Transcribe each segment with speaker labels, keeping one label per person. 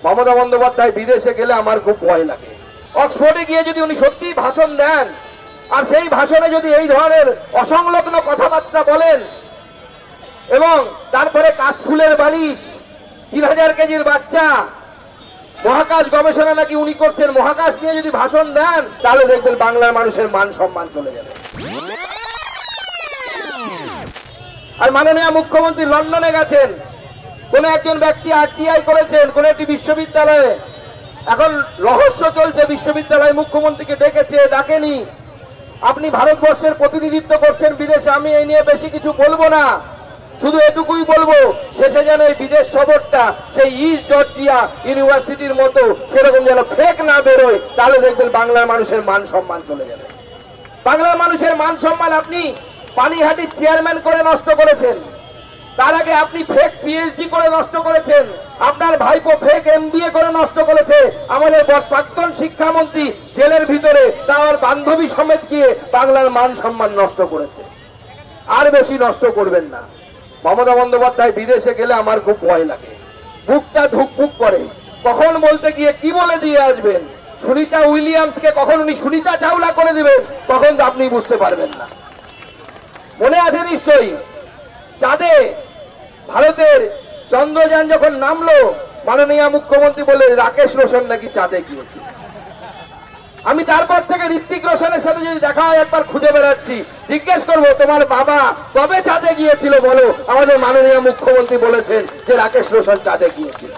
Speaker 1: মমতা বন্দ্যোপাধ্যায় বিদেশে গেলে আমার খুব ভয় লাগে। অক্সফোর্ডে গিয়ে যদি উনি সত্যি ভাষণ দেন আর সেই ভাষণে যদি এই ধরনের অসংলগ্ন কথাবার্তা বলেন এবং তারপরে কাশফুলের বালিশ, 3000 কেজির বাচ্চা, মহাকাশ গবেষণা নাকি উনি করছেন, মহাকাশ নিয়ে যদি ভাষণ দেন তাহলে দেখবেন বাংলার মানুষের মান সম্মান চলে যাবে। আর মাননীয় মুখ্যমন্ত্রী লন্ডনে গেছেন, কোন একজন ব্যক্তি আরটিআই করেছেন কোন একটি বিশ্ববিদ্যালয়ে, এখন রহস্য চলছে বিশ্ববিদ্যালয় মুখ্যমন্ত্রীকে ডেকেছে ডাকেনি। আপনি ভারতবর্ষের প্রতিনিধিত্ব করছেন বিদেশে, আমি এই নিয়ে বেশি কিছু বলবো না, শুধু এটুকুই বলবো শেষে যেন এই বিদেশ সফরটা সেই ইস্ট জর্জিয়া ইউনিভার্সিটির মতো সেরকম যেন ফেক না বেরোয়, তাহলে দেখবেন বাংলার মানুষের মান সম্মান চলে যাবে। বাংলার মানুষের মান সম্মান আপনি পানিহাটির চেয়ারম্যান করে নষ্ট করেছেন, তার আগে আপনি ফেক পিএইচডি করে নষ্ট করেছেন, আপনার ভাইপো ফেক এমবিএ করে নষ্ট করেছে, আমাদের প্রাক্তন শিক্ষামন্ত্রী জেলের ভিতরে তার বান্ধবী সমেত গিয়ে বাংলার মান সম্মান নষ্ট করেছে। আর বেশি নষ্ট করবেন না। মমতা বন্দ্যোপাধ্যায় বিদেশে গেলে আমার খুব ভয় লাগে, বুকটা ধুকপুক করে, কখন বলতে গিয়ে কি বলে দিয়ে আসবেন, সুনিতা উইলিয়ামসকে কখন উনি সুনিতা চাওলা করে দিবেন তখন আপনি বুঝতে পারবেন না। মনে আছে নিশ্চয়ই চাঁদে ভারতের চন্দ্রযান যখন নামলো, মাননীয় মুখ্যমন্ত্রী বলে রাকেশ রোশন নাকি চাঁদে গিয়েছিল। আমি তারপর থেকে ঋত্বিক রোশনের সাথে যদি দেখা হয় একবার খুঁজে বেড়াচ্ছি, জিজ্ঞেস করবো তোমার বাবা কবে চাঁদে গিয়েছিল বলো, আমাদের মাননীয় মুখ্যমন্ত্রী বলেছেন যে রাকেশ রোশন চাঁদে গিয়েছিল।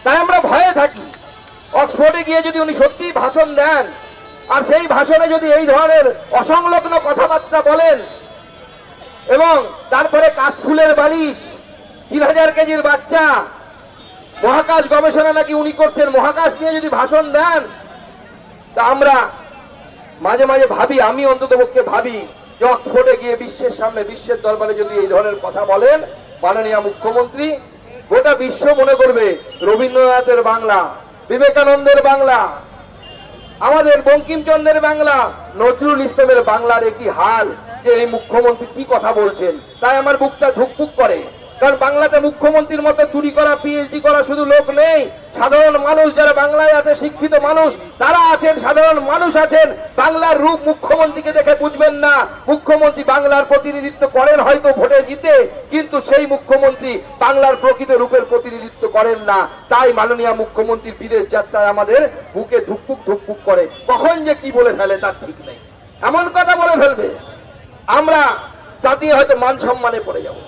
Speaker 1: তাই আমরা ভয়ে থাকি। অক্সফোর্ডে গিয়ে যদি উনি সত্যি ভাষণ দেন আর সেই ভাষণে যদি এই ধরনের অসংলগ্ন কথাবার্তা বলেন এবং তারপরে কাশফুলের বালিশ, 3000 কেজির বাচ্চা, মহাকাশ গবেষণা নাকি উনি করছেন, মহাকাশ নিয়ে যদি ভাষণ দেন তা আমরা মাঝে মাঝে ভাবি, আমি অন্ততপক্ষে ভাবি যে অক্সফোর্ডে গিয়ে বিশ্বের সামনে বিশ্বের দরবারে যদি এই ধরনের কথা বলেন মাননীয় মুখ্যমন্ত্রী, গোটা বিশ্ব মনে করবে রবীন্দ্রনাথের বাংলা, বিবেকানন্দের বাংলা, আমাদের বঙ্কিমচন্দ্রের বাংলা, নজরুল ইসলামের বাংলার একই হাল যে এই মুখ্যমন্ত্রী কি কথা বলছেন। তাই আমার বুকটা ধুকপুক করে, কারণ বাংলাতে মুখ্যমন্ত্রীর মতো চুরি করা পিএইচডি করা শুধু লোক নেই, সাধারণ মানুষ যারা বাংলায় আছে, শিক্ষিত মানুষ তারা আছেন, সাধারণ মানুষ আছেন। বাংলার রূপ মুখ্যমন্ত্রীকে দেখে বুঝবেন না, মুখ্যমন্ত্রী বাংলার প্রতিনিধিত্ব করেন হয়তো ভোটে জিতে, কিন্তু সেই মুখ্যমন্ত্রী বাংলার প্রকৃত রূপের প্রতিনিধিত্ব করেন না। তাই মাননীয় মুখ্যমন্ত্রীর বিদেশ যাত্রায় আমাদের বুকে ধুকপুক ধুকপুক করে, কখন যে কি বলে ফেলে তার ঠিক নেই, এমন কথা বলে ফেলবে আমরা জাতি হয়তো মান সম্মানে পড়ে যাব।